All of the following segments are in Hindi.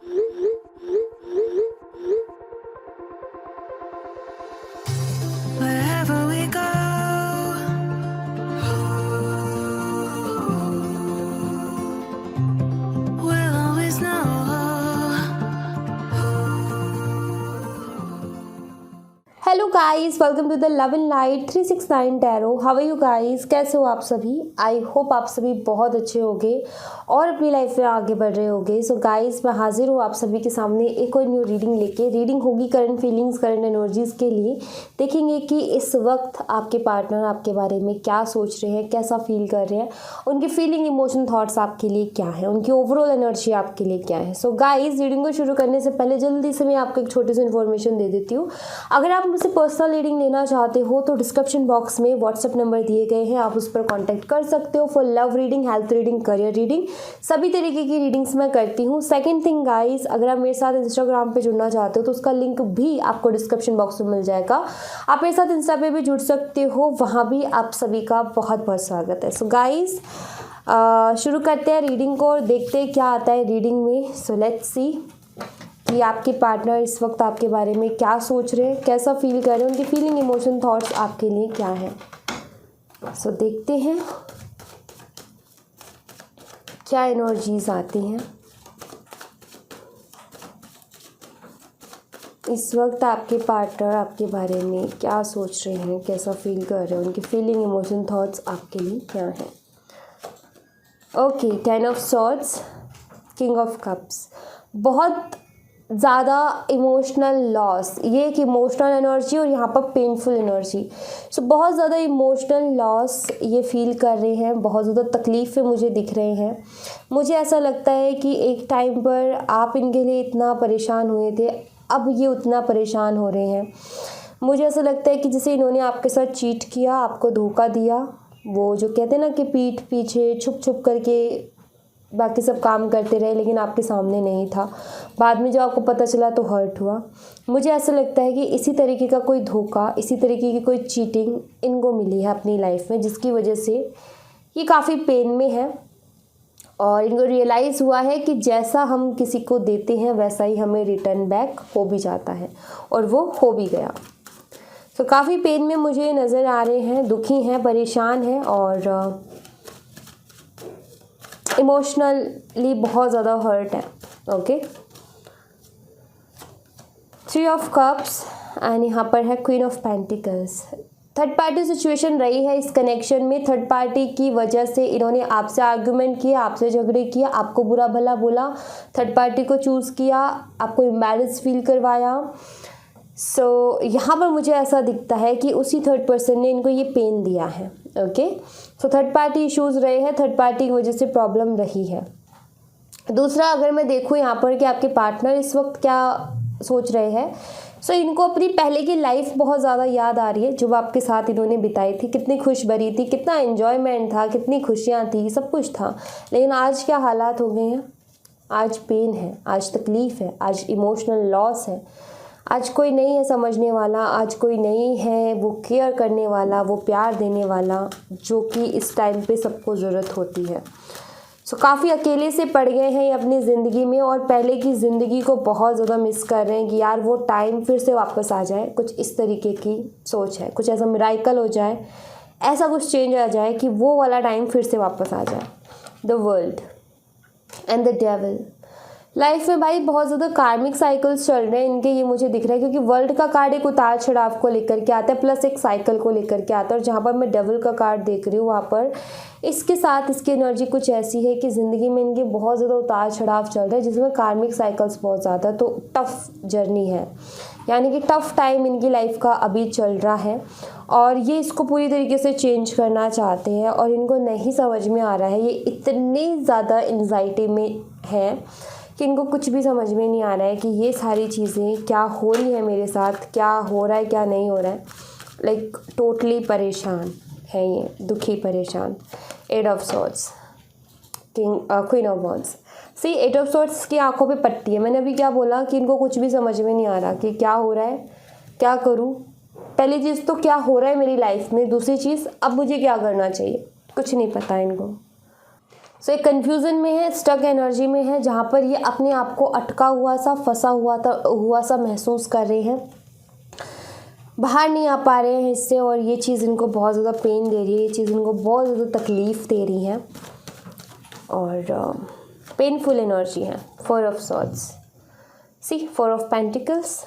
Wherever we go, we'll always know. Hello guys, welcome to the love and light 369 tarot. How are you guys? कैसे हो आप सभी? आई होप आप सभी बहुत अच्छे होंगे और अपनी लाइफ में आगे बढ़ रहे होंगे। सो गाइस, मैं हाजिर हूँ आप सभी के सामने एक और न्यू रीडिंग लेके। रीडिंग होगी करंट फीलिंग्स, करंट एनर्जीज़ के लिए। देखेंगे कि इस वक्त आपके पार्टनर आपके बारे में क्या सोच रहे हैं, कैसा फील कर रहे हैं, उनकी फीलिंग, इमोशन, थॉट्स आपके लिए क्या है, उनकी ओवरऑल एनर्जी आपके लिए क्या है। सो गाइस, रीडिंग को शुरू करने से पहले जल्दी से मैं आपको एक छोटी सी इन्फॉर्मेशन दे देती हूँ। अगर आप मुझसे पर्सनल रीडिंग लेना चाहते हो तो डिस्क्रिप्शन बॉक्स में व्हाट्सएप नंबर दिए गए हैं, आप उस पर कांटेक्ट कर सकते हो for love reading, health reading, career reading, सभी तरीके की रीडिंग्स मैं करती हूँ। सेकंड थिंग गाइस, अगर आप मेरे साथ इंस्टाग्राम पे जुड़ना चाहते हो तो उसका लिंक भी आपको डिस्क्रिप्शन बॉक्स में मिल जाएगा। आप मेरे साथ इंस्टा पे भी जुड़ सकते हो, वहाँ भी आप सभी का बहुत बहुत स्वागत है। सो गाइस, शुरू करते हैं रीडिंग को और देखते हैं क्या आता है रीडिंग में। सो लेट्स सी कि आपके पार्टनर इस वक्त आपके बारे में क्या सोच रहे हैं, कैसा फील कर रहे हैं, उनकी फीलिंग, इमोशन, थॉट्स आपके लिए क्या है। सो देखते हैं क्या एनर्जीज आती हैं इस वक्त। आपके पार्टनर आपके बारे में क्या सोच रहे हैं, कैसा फील कर रहे हैं, उनकी फीलिंग, इमोशन, थॉट्स आपके लिए क्या है। Okay, 10 of swords, king of cups. बहुत ज़्यादा इमोशनल लॉस, ये एक इमोशनल एनर्जी और यहाँ पर पेनफुल एनर्जी। सो बहुत ज़्यादा इमोशनल लॉस ये फील कर रहे हैं, बहुत ज़्यादा तकलीफ़ें मुझे दिख रहे हैं। मुझे ऐसा लगता है कि एक टाइम पर आप इनके लिए इतना परेशान हुए थे, अब ये उतना परेशान हो रहे हैं। मुझे ऐसा लगता है कि जैसे इन्होंने आपके साथ चीट किया, आपको धोखा दिया, वो जो कहते हैं ना कि पीठ पीछे छुप छुप करके बाकी सब काम करते रहे लेकिन आपके सामने नहीं था, बाद में जब आपको पता चला तो हर्ट हुआ। मुझे ऐसा लगता है कि इसी तरीके का कोई धोखा, इसी तरीके की कोई चीटिंग इनको मिली है अपनी लाइफ में, जिसकी वजह से ये काफ़ी पेन में है और इनको रियलाइज़ हुआ है कि जैसा हम किसी को देते हैं वैसा ही हमें रिटर्न बैक हो भी जाता है, और वो हो भी गया। तो काफ़ी पेन में मुझे नज़र आ रहे हैं, दुखी हैं, परेशान हैं और इमोशनली बहुत ज़्यादा हर्ट है। ओके, 3 ऑफ कप्स एंड यहाँ पर है queen of pentacles. Third party situation रही है इस कनेक्शन में। थर्ड पार्टी की वजह से इन्होंने आपसे आर्ग्यूमेंट किया, आपसे झगड़े किया, आपको बुरा भला बोला, थर्ड पार्टी को चूज़ किया, आपको एम्बैरेस फील करवाया। सो यहाँ पर मुझे ऐसा दिखता है कि उसी थर्ड पर्सन ने इनको ये पेन दिया है। Okay, so third party issues रहे हैं, थर्ड पार्टी की वजह से प्रॉब्लम रही है। दूसरा, अगर मैं देखूँ यहाँ पर कि आपके पार्टनर इस वक्त क्या सोच रहे हैं, सो इनको अपनी पहले की लाइफ बहुत ज़्यादा याद आ रही है, जो आपके साथ इन्होंने बिताई थी, कितनी खुश भरी थी, कितना एन्जॉयमेंट था, कितनी खुशियाँ थी, सब कुछ था। लेकिन आज क्या हालात हो गए हैं, आज पेन है, आज तकलीफ़ है, आज इमोशनल लॉस है, आज कोई नहीं है समझने वाला, आज कोई नहीं है वो केयर करने वाला, वो प्यार देने वाला, जो कि इस टाइम पे सबको ज़रूरत होती है। सो काफ़ी अकेले से पड़ गए हैं ये अपनी ज़िंदगी में और पहले की ज़िंदगी को बहुत ज़्यादा मिस कर रहे हैं कि यार वो टाइम फिर से वापस आ जाए। कुछ इस तरीके की सोच है, कुछ ऐसा मिराइकल हो जाए, ऐसा कुछ चेंज आ जाए कि वो वाला टाइम फिर से वापस आ जाए। The world and the devil. Life में भाई बहुत ज़्यादा कार्मिक साइकिल्स चल रहे हैं इनके, ये मुझे दिख रहा है, क्योंकि वर्ल्ड का कार्ड एक उतार चढ़ाव को लेकर के आता है, प्लस एक साइकिल को लेकर के आता है। और जहाँ पर मैं डेविल का कार्ड देख रही हूँ, वहाँ पर इसके साथ इसकी एनर्जी कुछ ऐसी है कि ज़िंदगी में इनके बहुत ज़्यादा उतार चढ़ाव चल रहे हैं, जिसमें कार्मिक साइकिल्स बहुत ज़्यादा, तो टफ जर्नी है, यानी कि टफ टाइम इनकी लाइफ का अभी चल रहा है और ये इसको पूरी तरीके से चेंज करना चाहते हैं और इनको नहीं समझ में आ रहा है। ये इतनी ज़्यादा एंजाइटी में है कि इनको कुछ भी समझ में नहीं आ रहा है कि ये सारी चीज़ें क्या हो रही है मेरे साथ, क्या हो रहा है, क्या नहीं हो रहा है। लाइक टोटली परेशान है ये, दुखी, परेशान। 8 of swords, queen of wands. See 8 of swords की आंखों पे पट्टी है। मैंने अभी क्या बोला कि इनको कुछ भी समझ में नहीं आ रहा कि क्या हो रहा है, क्या करूँ। पहली चीज़ तो क्या हो रहा है मेरी लाइफ में, दूसरी चीज़ अब मुझे क्या करना चाहिए, कुछ नहीं पता इनको। सो एक कन्फ्यूज़न में है, स्टक एनर्जी में है, जहाँ पर ये अपने आप को अटका हुआ सा, फंसा हुआ सा महसूस कर रहे हैं, बाहर नहीं आ पा रहे हैं इससे, और ये चीज़ इनको बहुत ज़्यादा पेन दे रही है, ये चीज़ इनको बहुत ज़्यादा तकलीफ़ दे रही है और पेनफुल एनर्जी है। 4 of swords, see 4 of pentacles,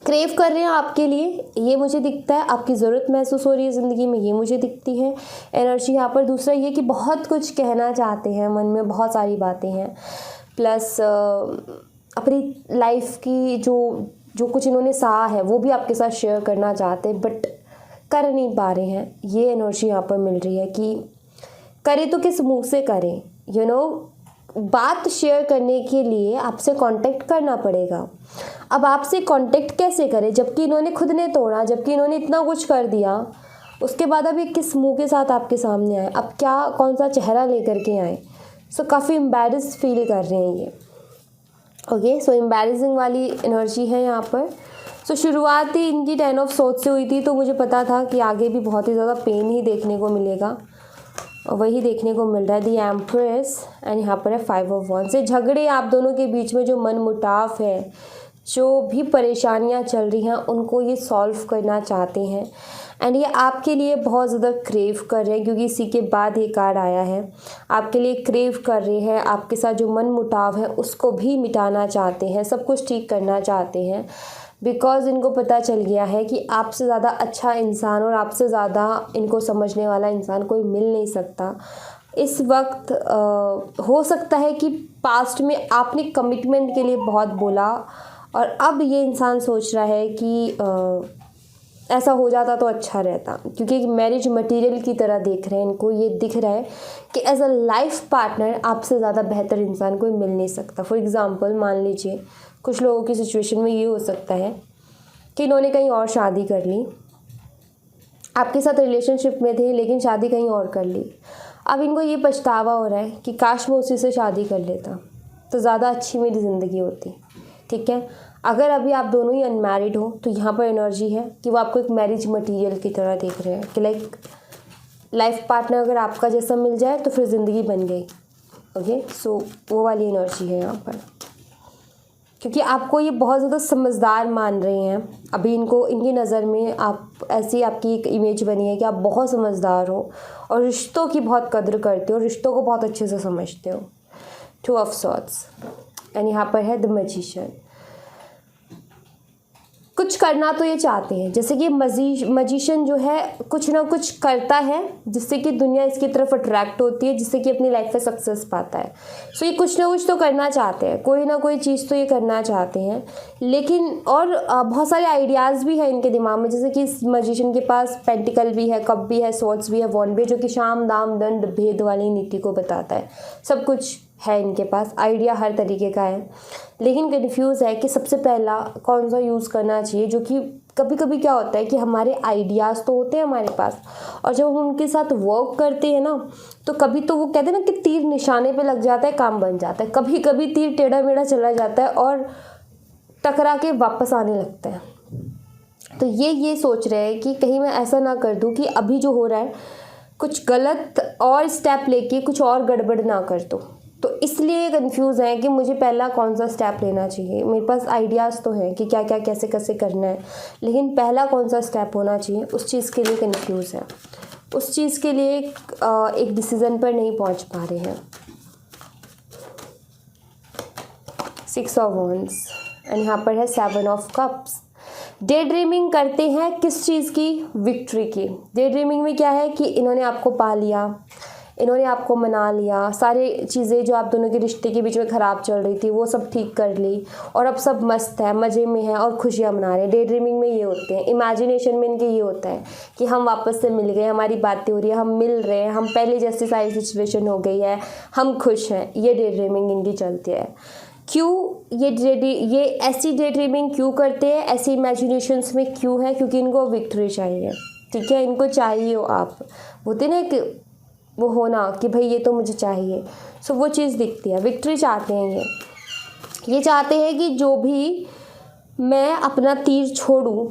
crave कर रहे हैं आपके लिए, ये मुझे दिखता है, आपकी ज़रूरत महसूस हो रही है ज़िंदगी में, ये मुझे दिखती है एनर्जी यहाँ पर। दूसरा ये कि बहुत कुछ कहना चाहते हैं, मन में बहुत सारी बातें हैं, प्लस अपनी लाइफ की जो कुछ इन्होंने सहा है वो भी आपके साथ शेयर करना चाहते हैं, बट कर नहीं पा रहे हैं। ये एनर्जी यहाँ पर मिल रही है कि करें तो किस मुंह से करें, यू नो, बात शेयर करने के लिए आपसे कांटेक्ट करना पड़ेगा। अब आपसे कांटेक्ट कैसे करें जबकि इन्होंने खुद ने तोड़ा, जबकि इन्होंने इतना कुछ कर दिया, उसके बाद अब ये किस मुंह के साथ आपके सामने आए, अब क्या कौन सा चेहरा लेकर के आए। सो काफ़ी एम्बैरेस फील कर रहे हैं ये। ओके, सो एम्बैरेसिंग वाली एनर्जी है यहाँ पर। सो शुरुआत ही इनकी 10 ऑफ सोच से हुई थी, तो मुझे पता था कि आगे भी बहुत ही ज़्यादा पेन ही देखने को मिलेगा, वही देखने को मिल रहा है। दी एम्प्रेस एंड यहाँ पर है 5 ऑफ वॉन्ड्स। से झगड़े आप दोनों के बीच में, जो मन मुटाव है, जो भी परेशानियाँ चल रही हैं, उनको ये सॉल्व करना चाहते हैं एंड ये आपके लिए बहुत ज़्यादा क्रेव कर रहे हैं, क्योंकि इसी के बाद ये कार्ड आया है। आपके लिए क्रेव कर रहे हैं, आपके साथ जो मन मुटाव है उसको भी मिटाना चाहते हैं, सब कुछ ठीक करना चाहते हैं, बिकॉज़ इनको पता चल गया है कि आपसे ज़्यादा अच्छा इंसान और आपसे ज़्यादा इनको समझने वाला इंसान कोई मिल नहीं सकता। इस वक्त हो सकता है कि पास्ट में आपने कमिटमेंट के लिए बहुत बोला और अब ये इंसान सोच रहा है कि ऐसा हो जाता तो अच्छा रहता, क्योंकि एक मैरिज मटेरियल की तरह देख रहे हैं इनको। ये दिख रहा है कि एज अ लाइफ पार्टनर आपसे ज़्यादा बेहतर इंसान कोई मिल नहीं सकता। फॉर एग्ज़ाम्पल मान लीजिए कुछ लोगों की सिचुएशन में ये हो सकता है कि इन्होंने कहीं और शादी कर ली, आपके साथ रिलेशनशिप में थे लेकिन शादी कहीं और कर ली। अब इनको ये पछतावा हो रहा है कि काश मैं उसी से शादी कर लेता तो ज़्यादा अच्छी मेरी ज़िंदगी होती। ठीक है, अगर अभी आप दोनों ही अनमैरिड हो तो यहाँ पर एनर्जी है कि वो आपको एक मैरिज मटेरियल की तरह देख रहे हैं कि लाइक लाइफ पार्टनर अगर आपका जैसा मिल जाए तो फिर ज़िंदगी बन गई। ओके, सो वो वाली एनर्जी है यहाँ पर, क्योंकि आपको ये बहुत ज़्यादा समझदार मान रहे हैं। अभी इनको, इनकी नज़र में आप, ऐसी आपकी एक इमेज बनी है कि आप बहुत समझदार हो और रिश्तों की बहुत कद्र करते हो, रिश्तों को बहुत अच्छे से समझते हो। 2 ऑफ सॉर्ड्स एंड यहाँ पर है द मैजिशियन। कुछ करना तो ये चाहते हैं, जैसे कि मैजिशियन जो है कुछ ना कुछ करता है जिससे कि दुनिया इसकी तरफ अट्रैक्ट होती है, जिससे कि अपनी लाइफ में सक्सेस पाता है। सो ये कुछ ना कुछ तो करना चाहते हैं, कोई ना कोई चीज़ तो ये करना चाहते हैं, लेकिन और बहुत सारे आइडियाज़ भी हैं इनके दिमाग में। जैसे कि इस मैजिशियन के पास पेंटिकल भी है, कप भी है, स्वॉर्ड्स भी है, वॉन्ड भी है, जो कि शाम दाम दंड भेद वाली नीति को बताता है। सब कुछ है इनके पास, आइडिया हर तरीके का है, लेकिन कन्फ्यूज़ है कि सबसे पहला कौन सा यूज़ करना चाहिए। जो कि कभी कभी क्या होता है कि हमारे आइडियाज़ तो होते हैं हमारे पास, और जब हम उनके साथ वर्क करते हैं ना, तो कभी तो वो कहते हैं ना कि तीर निशाने पे लग जाता है, काम बन जाता है। कभी कभी तीर टेढ़ा मेढ़ा चला जाता है और टकरा के वापस आने लगता है। तो ये सोच रहे हैं कि कहीं मैं ऐसा ना कर दूँ कि अभी जो हो रहा है कुछ गलत और स्टेप लेके कुछ और गड़बड़ ना कर दूँ। तो इसलिए कंफ्यूज है कि मुझे पहला कौन सा स्टेप लेना चाहिए। मेरे पास आइडियाज़ तो हैं कि क्या क्या कैसे कैसे करना है, लेकिन पहला कौन सा स्टेप होना चाहिए उस चीज़ के लिए कंफ्यूज है, उस चीज़ के लिए एक डिसीज़न पर नहीं पहुंच पा रहे हैं। 6 ऑफ वॉन्ड्स एंड यहाँ पर है 7 ऑफ कप्स। डे ड्रीमिंग करते हैं किस चीज़ की? विक्ट्री की। डे ड्रीमिंग में क्या है कि इन्होंने आपको पा लिया, इन्होंने आपको मना लिया, सारी चीज़ें जो आप दोनों के रिश्ते के बीच में ख़राब चल रही थी वो सब ठीक कर ली और अब सब मस्त है, मज़े में है और खुशियाँ मना रहे हैं। डे ड्रीमिंग में ये होते हैं, इमेजिनेशन में इनके ये होता है कि हम वापस से मिल गए, हमारी बातें हो रही है, हम मिल रहे हैं, हम पहले जैसी सारी सिचुएशन हो गई है, हम खुश हैं। ये डे ड्रीमिंग इनकी चलती है। क्यों ये ऐसी डे ड्रीमिंग क्यों करते हैं, ऐसी इमेजिनेशंस में क्यों है? क्योंकि इनको विक्ट्री चाहिए। ठीक है, इनको चाहिए हो आप, होते ना कि वो होना कि भाई ये तो मुझे चाहिए। सो वो चीज़ दिखती है, विक्ट्री चाहते हैं ये चाहते हैं कि जो भी मैं अपना तीर छोड़ूं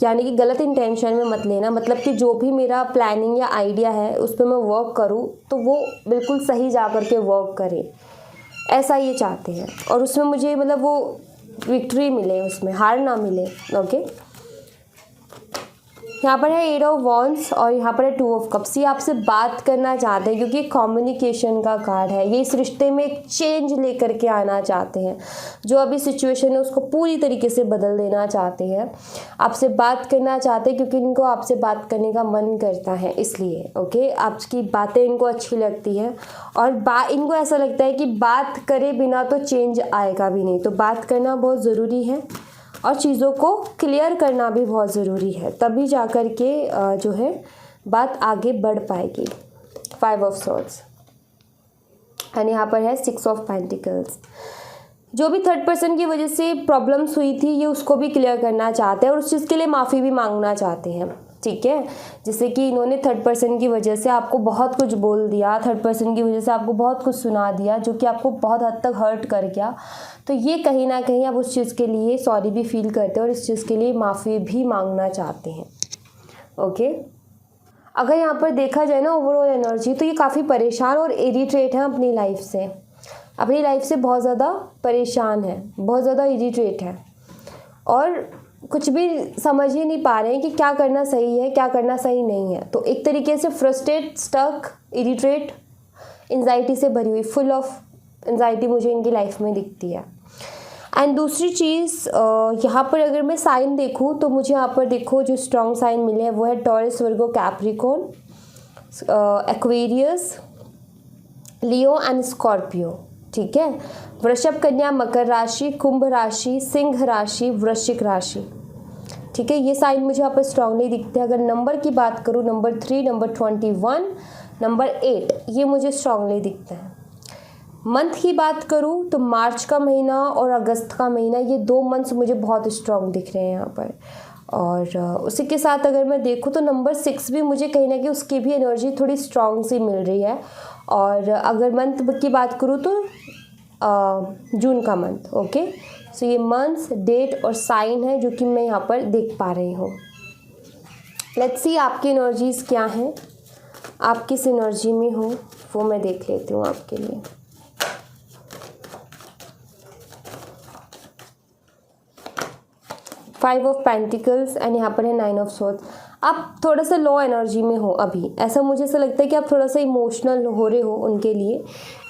यानी कि गलत इंटेंशन में मत लेना, मतलब कि जो भी मेरा प्लानिंग या आइडिया है उस पर मैं वर्क करूँ तो वो बिल्कुल सही जा कर के वर्क करे, ऐसा ये चाहते हैं। और उसमें मुझे मतलब वो विक्ट्री मिले, उसमें हार ना मिले। ओके, यहाँ पर है 8 ऑफ वॉन्ड्स और यहाँ पर है 2 ऑफ कप्स। ये आपसे बात करना चाहते हैं क्योंकि कम्युनिकेशन का कार्ड है। ये इस रिश्ते में एक चेंज लेकर के आना चाहते हैं, जो अभी सिचुएशन है उसको पूरी तरीके से बदल देना चाहते हैं। आपसे बात करना चाहते हैं क्योंकि इनको आपसे बात करने का मन करता है, इसलिए ओके, आपकी बातें इनको अच्छी लगती है और इनको ऐसा लगता है कि बात करे बिना तो चेंज आएगा भी नहीं, तो बात करना बहुत ज़रूरी है और चीज़ों को क्लियर करना भी बहुत ज़रूरी है, तभी जा कर के जो है बात आगे बढ़ पाएगी। 5 ऑफ सॉर्ड्स एंड यहाँ पर है 6 ऑफ पेंटिकल्स। जो भी थर्ड पर्सन की वजह से प्रॉब्लम्स हुई थी ये उसको भी क्लियर करना चाहते हैं और उस चीज़ के लिए माफ़ी भी मांगना चाहते हैं, ठीक है। जैसे कि इन्होंने थर्ड पर्सन की वजह से आपको बहुत कुछ बोल दिया, थर्ड पर्सन की वजह से आपको बहुत कुछ सुना दिया जो कि आपको बहुत हद तक हर्ट कर गया, तो ये कहीं ना कहीं आप उस चीज़ के लिए सॉरी भी फील करते हैं और इस चीज़ के लिए माफ़ी भी मांगना चाहते हैं। ओके, अगर यहाँ पर देखा जाए ना ओवरऑल एनर्जी, तो ये काफ़ी परेशान और इरिटेट है अपनी लाइफ से, अपनी लाइफ से बहुत ज़्यादा परेशान है, बहुत ज़्यादा इरिटेट है और कुछ भी समझ ही नहीं पा रहे हैं कि क्या करना सही है क्या करना सही नहीं है। तो एक तरीके से फ्रस्ट्रेट, स्टक, इरिटेट, एंजाइटी से भरी हुई, फुल ऑफ एंजाइटी मुझे इनकी लाइफ में दिखती है। एंड दूसरी चीज़ यहाँ पर अगर मैं साइन देखूँ तो मुझे यहाँ पर देखो जो स्ट्रॉन्ग साइन मिले हैं वो है taurus, Virgo, Capricorn, Aquarius, Leo and Scorpio, ठीक है। वृषभ, कन्या, मकर राशि, कुंभ राशि, सिंह राशि, वृश्चिक राशि, ठीक है। ये साइन मुझे यहाँ पर स्ट्रांगली दिखते हैं। अगर नंबर की बात करूँ, नंबर 3, नंबर 21, नंबर 8, ये मुझे स्ट्रांगली दिखते हैं। मंथ की बात करूँ तो मार्च का महीना और अगस्त का महीना, ये 2 मंथ्स मुझे बहुत स्ट्रांग दिख रहे हैं यहाँ पर। और उसी के साथ अगर मैं देखूँ तो नंबर 6 भी मुझे कहीं ना कहीं उसकी भी एनर्जी थोड़ी स्ट्रांग सी मिल रही है। और अगर मंथ की बात करूँ तो जून का मंथ, ओके। सो ये मंथ्स, डेट और साइन है जो कि मैं यहाँ पर देख पा रही हूँ। लेट्स सी आपकी एनर्जीज़ क्या हैं, आप किस एनर्जी में हो वो मैं देख लेती हूँ आपके लिए। फाइव ऑफ पेंटिकल्स एंड यहाँ पर है 9 ऑफ सॉर्ड्स। आप थोड़ा सा लो एनर्जी में हो अभी, ऐसा मुझे ऐसा लगता है कि आप थोड़ा सा इमोशनल हो रहे हो उनके लिए।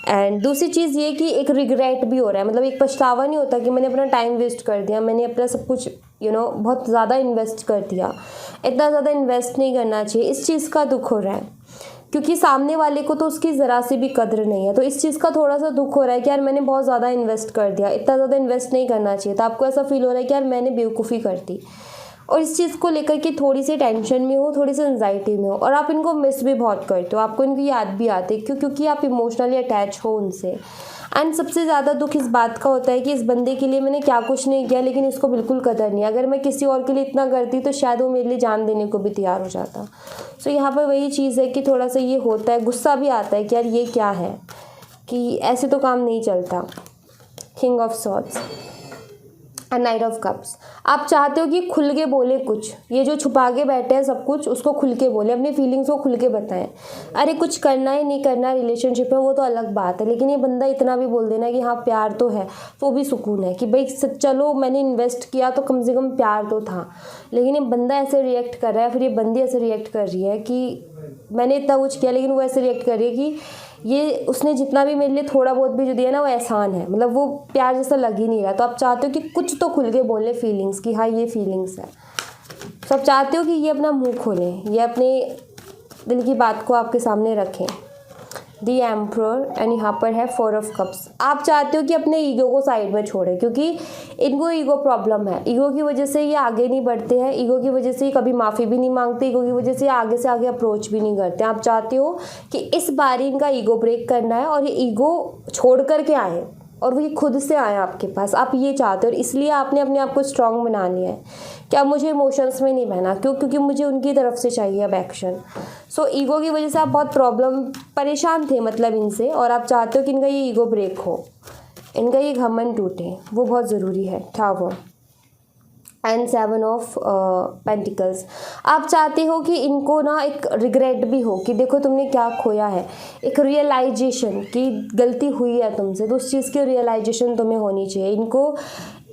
एंड दूसरी चीज़ ये कि एक रिग्रेट भी हो रहा है, मतलब एक पछतावा नहीं होता कि मैंने अपना टाइम वेस्ट कर दिया, मैंने अपना सब कुछ बहुत ज़्यादा इन्वेस्ट कर दिया, इतना ज़्यादा इन्वेस्ट नहीं करना चाहिए, इस चीज़ का दुख हो रहा है क्योंकि सामने वाले को तो उसकी ज़रा सी भी कद्र नहीं है। तो इस चीज़ का थोड़ा सा दुख हो रहा है कि यार मैंने बहुत ज़्यादा इन्वेस्ट कर दिया, इतना ज़्यादा इन्वेस्ट नहीं करना चाहिए था। आपको ऐसा फील हो रहा है कि यार मैंने बेवकूफ़ी कर दी और इस चीज़ को लेकर के थोड़ी सी टेंशन में हो, थोड़ी सी एंजाइटी में हो और आप इनको मिस भी बहुत करते हो, आपको इनकी याद भी आती है क्योंकि आप इमोशनली अटैच हो उनसे। एंड सबसे ज़्यादा दुख इस बात का होता है कि इस बंदे के लिए मैंने क्या कुछ नहीं किया लेकिन इसको बिल्कुल कदर नहीं। अगर मैं किसी और के लिए इतना करती तो शायद वो मेरे लिए जान देने को भी तैयार हो जाता। सो यहाँ पर वही चीज़ है कि थोड़ा सा ये होता है, गुस्सा भी आता है कि यार ये क्या है, कि ऐसे तो काम नहीं चलता। King of swords and night of cups. आप चाहते हो कि खुल के बोले कुछ, ये जो छुपा के बैठे हैं सब कुछ उसको खुल के बोले, अपनी फीलिंग्स को खुल के बताएं। अरे कुछ करना है नहीं करना रिलेशनशिप में वो तो अलग बात है, लेकिन ये बंदा इतना भी बोल देना कि हाँ प्यार तो है, तो भी सुकून है कि भाई चलो मैंने इन्वेस्ट किया तो कम से कम प्यार तो था। लेकिन ये बंदा ऐसे रिएक्ट कर रहा है, फिर ये बंदी ऐसे रिएक्ट कर रही है कि मैंने इतना कुछ किया, लेकिन वो ऐसे रिएक्ट कर रही है कि ये उसने जितना भी मेरे लिए थोड़ा बहुत भी जो दिया ना वो एहसान है, मतलब वो प्यार जैसा लग ही नहीं रहा। तो आप चाहते हो कि कुछ तो खुल के बोले फीलिंग्स की, हाँ ये फीलिंग्स है। तो आप चाहते हो कि ये अपना मुंह खोलें, ये अपने दिल की बात को आपके सामने रखें। दी एम्परर एंड यहाँ पर है 4 ऑफ कप्स। आप चाहते हो कि अपने ईगो को साइड में छोड़ें क्योंकि इनको ईगो प्रॉब्लम है, ईगो की वजह से ये आगे नहीं बढ़ते हैं, ईगो की वजह से ये कभी माफ़ी भी नहीं मांगते, ईगो की वजह से आगे से आगे अप्रोच भी नहीं करते। आप चाहते हो कि इस बार इनका ईगो ब्रेक करना है और ये ईगो छोड़ करके आए और वो ये खुद से आए आपके पास, आप ये चाहते हो और इसलिए आपने अपने आप को स्ट्रांग बना लिया है कि अब मुझे इमोशंस में नहीं बहना, क्योंकि मुझे उनकी तरफ से चाहिए अब एक्शन। सो ईगो की वजह से आप बहुत परेशान थे मतलब इनसे, और आप चाहते हो कि इनका ये ईगो ब्रेक हो, इनका ये घमंड टूटे, वो बहुत ज़रूरी है। Tower and 7 of pentacles. आप चाहते हो कि इनको ना एक रिग्रेट भी हो कि देखो तुमने क्या खोया है, एक रियलाइजेशन कि गलती हुई है तुमसे, तो उस चीज़ की रियलाइजेशन तुम्हें होनी चाहिए। इनको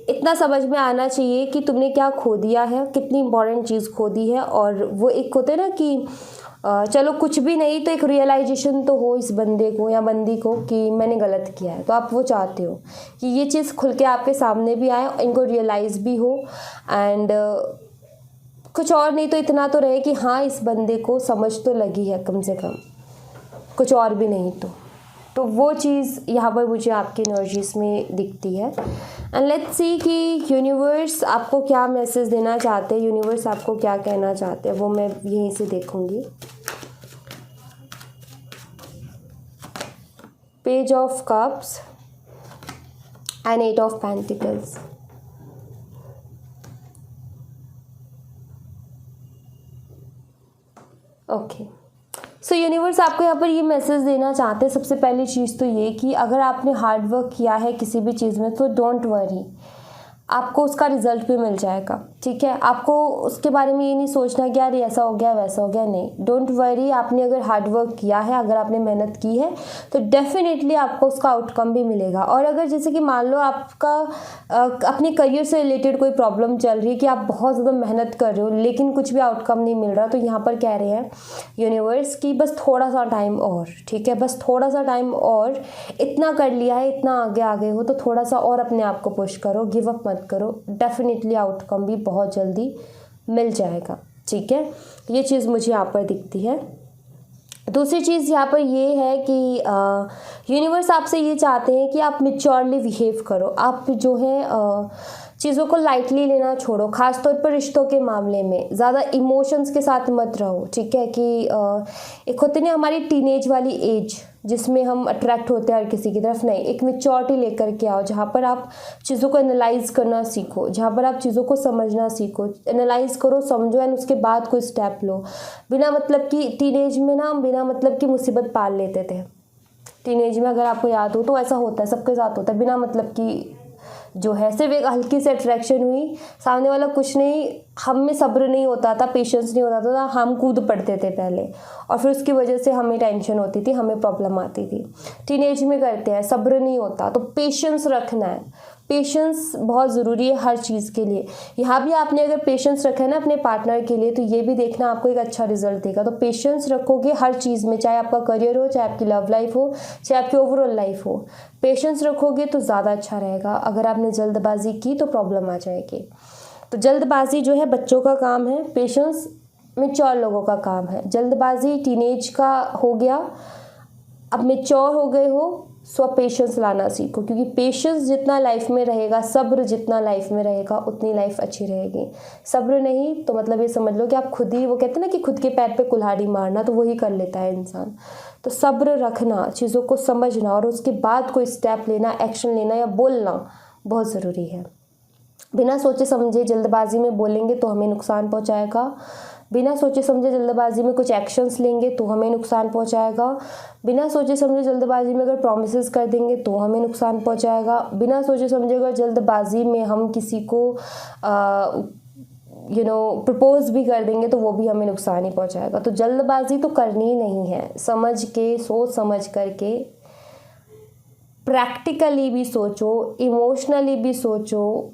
इतना समझ में आना चाहिए कि तुमने क्या खो दिया है, कितनी इंपॉर्टेंट चीज़ खो दी है। और वो एक होते ना कि चलो कुछ भी नहीं तो एक रियलाइजेशन तो हो इस बंदे को या बंदी को कि मैंने गलत किया है। तो आप वो चाहते हो कि ये चीज़ खुल के आपके सामने भी आए, इनको रियलाइज़ भी हो। एंड कुछ और नहीं तो इतना तो रहे कि हाँ इस बंदे को समझ तो लगी है कम से कम, कुछ और भी नहीं तो वो चीज़ यहाँ पर मुझे आपकी एनर्जीज़ में दिखती है। एंड लेट्स सी कि यूनिवर्स आपको क्या मैसेज देना चाहते हैं, यूनिवर्स आपको क्या कहना चाहते हैं, वो मैं यहीं से देखूँगी। Page of cups and 8 of pentacles. Okay, so universe आपको यहाँ पर ये मैसेज देना चाहते हैं। सबसे पहली चीज़ तो ये कि अगर आपने हार्ड वर्क किया है किसी भी चीज़ में तो डोंट वरी, आपको उसका रिजल्ट भी मिल जाएगा। ठीक है, आपको उसके बारे में ये नहीं सोचना कि यार ऐसा हो गया वैसा हो गया, नहीं, डोंट वरी। आपने अगर हार्ड वर्क किया है, अगर आपने मेहनत की है तो डेफिनेटली आपको उसका आउटकम भी मिलेगा। और अगर जैसे कि मान लो आपका अपने करियर से रिलेटेड कोई प्रॉब्लम चल रही है कि आप बहुत ज़्यादा मेहनत कर रहे हो लेकिन कुछ भी आउटकम नहीं मिल रहा, तो यहाँ पर कह रहे हैं यूनिवर्स कि बस थोड़ा सा टाइम और, ठीक है, बस थोड़ा सा टाइम और, इतना कर लिया है, इतना आगे आ गए हो तो थोड़ा सा और अपने आप को पुश करो, गिव अप मत करो, डेफिनेटली आउटकम भी बहुत जल्दी मिल जाएगा। ठीक है, ये चीज़ मुझे यहाँ पर दिखती है। दूसरी चीज़ यहाँ पर ये है कि यूनिवर्स आपसे ये चाहते हैं कि आप मैच्योरली बिहेव करो। आप जो है चीज़ों को लाइटली लेना छोड़ो, ख़ास तौर पर रिश्तों के मामले में ज़्यादा इमोशंस के साथ मत रहो। ठीक है, कि एक होती ना हमारी टीनेज वाली एज जिसमें हम अट्रैक्ट होते हैं हर किसी की तरफ, नहीं, एक मैच्योरिटी लेकर के आओ जहाँ पर आप चीज़ों को एनालाइज करना सीखो, जहाँ पर आप चीज़ों को समझना सीखो, एनालाइज करो, समझो एंड उसके बाद कोई स्टेप लो। बिना मतलब कि टीनेज में ना हम बिना मतलब की मुसीबत पाल लेते थे। टीनेज में अगर आपको याद हो तो ऐसा होता है, सबके साथ होता है, बिना मतलब की जो है सिर्फ एक हल्की सी अट्रैक्शन हुई, सामने वाला कुछ नहीं, हम में सब्र नहीं होता था, पेशेंस नहीं होता था, हम कूद पड़ते थे पहले और फिर उसकी वजह से हमें टेंशन होती थी, हमें प्रॉब्लम आती थी। टीनेज में करते हैं, सब्र नहीं होता, तो पेशेंस रखना है। पेशेंस बहुत ज़रूरी है हर चीज़ के लिए। यहाँ भी आपने अगर पेशेंस रखा है ना अपने पार्टनर के लिए तो ये भी देखना आपको एक अच्छा रिजल्ट देगा। तो पेशेंस रखोगे हर चीज़ में, चाहे आपका करियर हो, चाहे आपकी लव लाइफ हो, चाहे आपकी ओवरऑल लाइफ हो, पेशेंस रखोगे तो ज़्यादा अच्छा रहेगा। अगर आपने जल्दबाजी की तो प्रॉब्लम आ जाएगी। तो जल्दबाजी जो है बच्चों का काम है, पेशेंस मैच्योर लोगों का काम है। जल्दबाजी टीनेज का हो गया, अब मैच्योर हो गए हो, सो पेशेंस लाना सीखो, क्योंकि पेशेंस जितना लाइफ में रहेगा, सब्र जितना लाइफ में रहेगा, उतनी लाइफ अच्छी रहेगी। सब्र नहीं तो मतलब ये समझ लो कि आप खुद ही, वो कहते हैं ना कि खुद के पैर पे कुल्हाड़ी मारना, तो वही कर लेता है इंसान। तो सब्र रखना, चीज़ों को समझना और उसके बाद कोई स्टेप लेना, एक्शन लेना या बोलना बहुत ज़रूरी है। बिना सोचे समझे जल्दबाजी में बोलेंगे तो हमें नुकसान पहुंचाएगा, बिना सोचे समझे जल्दबाजी में कुछ एक्शंस लेंगे तो हमें नुकसान पहुंचाएगा, बिना सोचे समझे जल्दबाजी में अगर प्रॉमिसेस कर देंगे तो हमें नुकसान पहुंचाएगा, बिना सोचे समझे अगर जल्दबाजी में हम किसी को प्रपोज भी कर देंगे तो वो भी हमें नुकसान ही पहुंचाएगा। तो जल्दबाजी तो करनी ही नहीं है, समझ के, सोच समझ करके, प्रैक्टिकली भी सोचो, इमोशनली भी सोचो।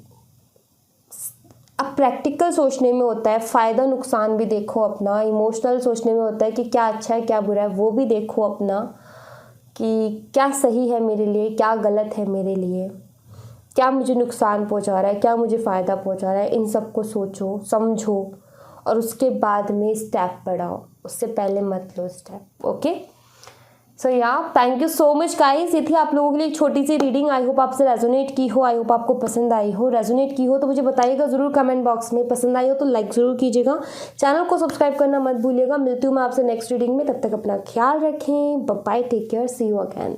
अब प्रैक्टिकल सोचने में होता है फ़ायदा नुकसान भी देखो अपना, इमोशनल सोचने में होता है कि क्या अच्छा है क्या बुरा है वो भी देखो अपना, कि क्या सही है मेरे लिए, क्या गलत है मेरे लिए, क्या मुझे नुकसान पहुंचा रहा है, क्या मुझे फ़ायदा पहुंचा रहा है। इन सब को सोचो, समझो और उसके बाद में स्टेप बढ़ाओ, उससे पहले मत लो step. Okay, so thank you so much guys. ये थी आप लोगों के लिए एक छोटी सी रीडिंग। आई होप आपसे रेजोनेट की हो, आई होप आपको पसंद आई हो। रेजोनेट की हो तो मुझे बताइएगा ज़रूर कमेंट बॉक्स में, पसंद आई हो तो लाइक ज़रूर कीजिएगा, चैनल को सब्सक्राइब करना मत भूलिएगा। मिलती हूँ मैं आपसे नेक्स्ट रीडिंग में, तब तक अपना ख्याल रखें, bye, take care, see you again.